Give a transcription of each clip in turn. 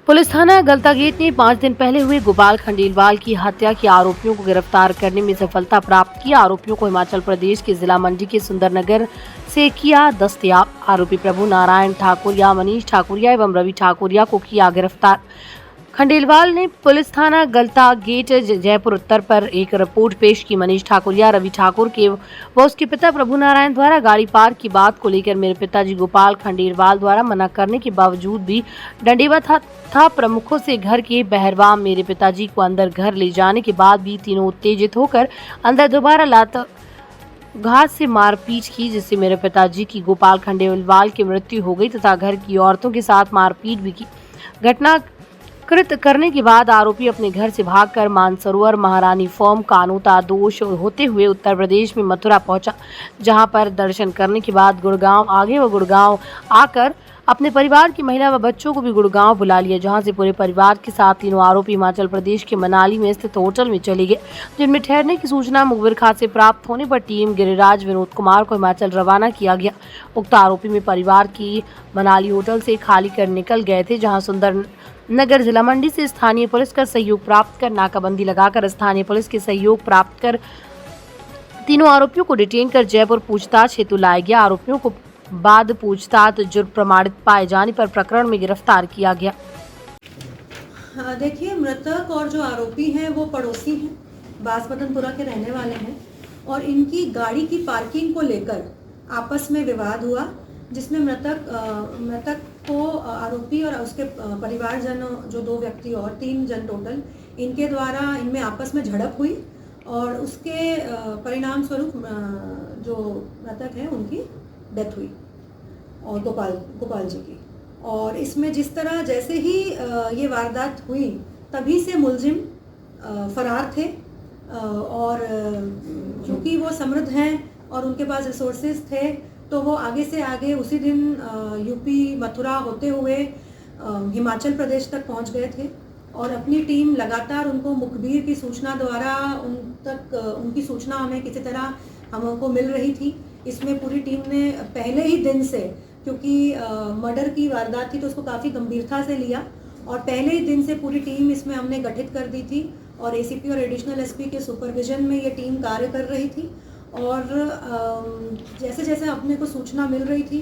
Police थाना गलतागेट ने 5 दिन पहले हुए गोपाल खंडेलवाल की हत्या के आरोपियों को गिरफ्तार करने में सफलता प्राप्त की। आरोपियों को हिमाचल प्रदेश के जिला मंडी के सुंदरनगर से किया दस्तयाब। आरोपी प्रभु नारायण ठाकुरिया, मनीष ठाकुरिया एवं रवि ठाकुरिया को किया गिरफ्तार। खंडेलवाल ने पुलिस थाना गलतागेट जयपुर उत्तर पर एक रिपोर्ट पेश की। मनीष ठाकुरिया, रवि ठाकुर के व उसके पिता प्रभु नारायण द्वारा गाड़ी पार्क की बात को लेकर मेरे पिताजी गोपाल खंडेलवाल द्वारा मना करने के बावजूद भी डंडीवा था प्रमुखों से घर के बहरवाम मेरे पिताजी को अंदर घर ले जाने के बाद भी तीनों उत्तेजित होकर अंदर दोबारा लात घात से मारपीट की, जिससे मेरे पिताजी की गोपाल खंडेलवाल की मृत्यु हो गई तथा घर की औरतों के साथ मारपीट भी की। घटना कृत करने के बाद आरोपी अपने घर से भागकर मानसरोवर महारानी फॉर्म कानूता दोष होते हुए उत्तर प्रदेश में मथुरा पहुंचा, जहां पर दर्शन करने के बाद गुड़गांव आगे व गुड़गांव आकर अपने परिवार की महिला व बच्चों को भी गुड़गांव बुला लिया, जहां से पूरे परिवार के साथ तीनों आरोपी हिमाचल प्रदेश के मनाली में स्थित होटल में चले गए, जिनमें ठहरने की सूचना मुखबिर खां से प्राप्त होने पर टीम गिरिराज विनोद कुमार को हिमाचल रवाना किया गया। उक्त आरोपी में परिवार की मनाली होटल से खाली कर निकल गए थे, जहाँ सुंदर नगर जिला मंडी से स्थानीय पुलिस का सहयोग प्राप्त कर नाकाबंदी लगाकर स्थानीय पुलिस के सहयोग प्राप्त कर तीनों आरोपियों को डिटेन कर जयपुर पूछताछ हेतु लाया गया। आरोपियों को बाद पूछताछ जुर्म प्रमाणित पाए जाने पर प्रकरण में गिरफ्तार किया गया। देखिए, मृतक और जो आरोपी हैं वो पड़ोसी हैं, बासवतनपुरा के रहने वाले हैं और इनकी गाड़ी की पार्किंग को लेकर आपस में विवाद हुआ, जिसमें मृतक को आरोपी और उसके परिवारजन जो 2 व्यक्ति और 3 जन टोटल इनके द्वारा इनमें आपस में झड़प हुई और उसके परिणाम स्वरूप जो मृतक है उनकी डेथ हुई और गोपाल जी की। और इसमें जिस तरह जैसे ही ये वारदात हुई तभी से मुलजिम फरार थे और क्योंकि वो समृद्ध हैं और उनके पास रिसोर्सेज थे तो वो आगे से आगे उसी दिन यूपी मथुरा होते हुए हिमाचल प्रदेश तक पहुंच गए थे और अपनी टीम लगातार उनको मुखबिर की सूचना द्वारा उनकी सूचना हमें किसी तरह हमको मिल रही थी। इसमें पूरी टीम ने पहले ही दिन से, क्योंकि मर्डर की वारदात थी तो उसको काफ़ी गंभीरता से लिया और पहले ही दिन से पूरी टीम इसमें हमने गठित कर दी थी और एसीपी और एडिशनल एसपी के सुपरविजन में ये टीम कार्य कर रही थी। और जैसे जैसे अपने को सूचना मिल रही थी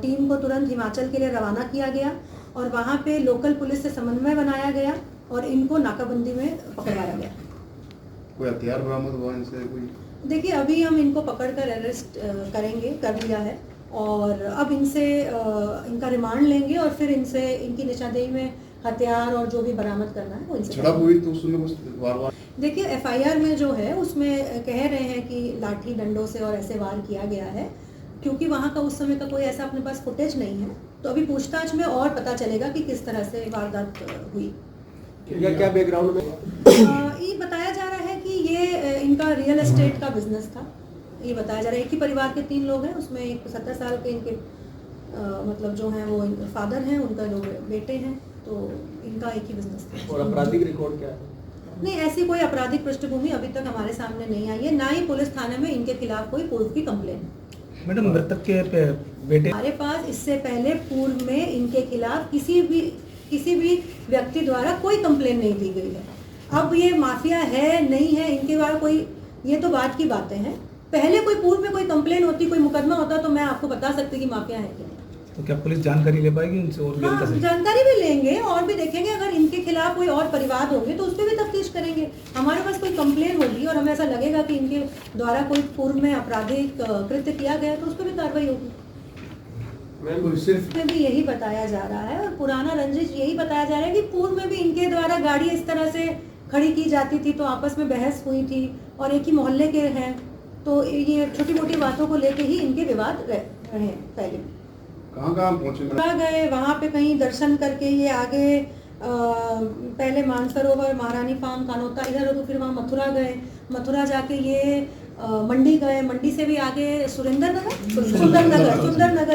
टीम को तुरंत हिमाचल के लिए रवाना किया गया और वहाँ पे लोकल पुलिस से समन्वय बनाया गया और इनको नाकाबंदी में पकड़वाया गया। कोई हथियार बरामद हुआ इनसे? कोई देखिए, अभी हम इनको पकड़कर अरेस्ट कर लिया है और अब इनसे इनका रिमांड लेंगे और फिर इनसे इनकी निशानदेही में हथियार और जो भी बरामद करना है वो इनसे। झड़प हुई तो उसमें कुछ वार देखिए, एफआईआर में जो है उसमें कह रहे हैं कि लाठी डंडों से और ऐसे वार किया गया है, क्योंकि वहाँ का उस समय का कोई ऐसा अपने पास फुटेज नहीं है, तो अभी पूछताछ में और पता चलेगा कि किस तरह से वारदात हुई। क्या बैकग्राउंड में ये बताया जा रहा है कि ये इनका रियल एस्टेट का बिजनेस था। ये बताया जा रहा है एक ही परिवार के 3 लोग हैं, उसमें एक 70 साल के इनके मतलब जो हैं वो फादर हैं, उनका 2 बेटे हैं, तो इनका एक ही बिजनेस था। और आपराधिक रिकॉर्ड क्या है? नहीं, ऐसी कोई आपराधिक पृष्ठभूमि अभी तक हमारे सामने नहीं आई है, ना ही पुलिस थाने में इनके खिलाफ कोई पूर्व की कंप्लेन है। मैडम, मृतक के बेटे हमारे पास इससे पहले पूर्व में इनके खिलाफ किसी भी व्यक्ति द्वारा कोई कंप्लेन नहीं दी गई है। अब ये माफिया है नहीं है इनके द्वारा कोई, ये तो बात की बातें हैं। पहले कोई पूर्व में कोई कंप्लेन होती, कोई मुकदमा होता तो मैं आपको बता सकती कि माफिया है कि नहीं। तो क्या पुलिस जानकारी ले पाएगी इनसे और हाँ, जानकारी भी लेंगे और भी देखेंगे, अगर इनके खिलाफ कोई और परिवाद होंगे तो उस पर भी तफ्तीश करेंगे। हमारे पास कोई कंप्लेन होगी और हमें ऐसा लगेगा कि इनके द्वारा कोई पूर्व में आपराधिक कृत्य किया गया तो उस पर भी कार्रवाई होगी। सिर्फ में भी यही बताया जा रहा है और पुराना रंजिश यही बताया जा रहा है कि पूर्व में भी इनके द्वारा गाड़ी इस तरह से खड़ी की जाती थी तो आपस में बहस हुई थी और एक ही मोहल्ले के हैं, तो ये छोटी मोटी बातों को लेके ही इनके विवाद रहे हैं। पहले कहाँ पहुँचे? गए वहाँ पे कहीं दर्शन करके ये आगे पहले मानसरोवर महारानी फार्म कानोता इधर तो फिर वहाँ मथुरा गए, मथुरा जाके ये मंडी गए, मंडी से भी आगे सुंदरनगर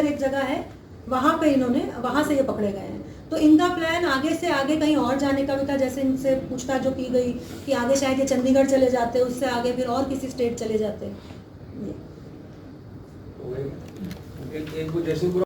एक जगह है, वहाँ पे वहाँ से ये पकड़े गए हैं। तो इनका प्लान आगे से आगे कहीं और जाने का भी था, जैसे इनसे पूछताछ जो की गई कि आगे शायद ये चंडीगढ़ चले जाते, उससे आगे फिर और किसी स्टेट चले जाते। एक जयसिंहपुर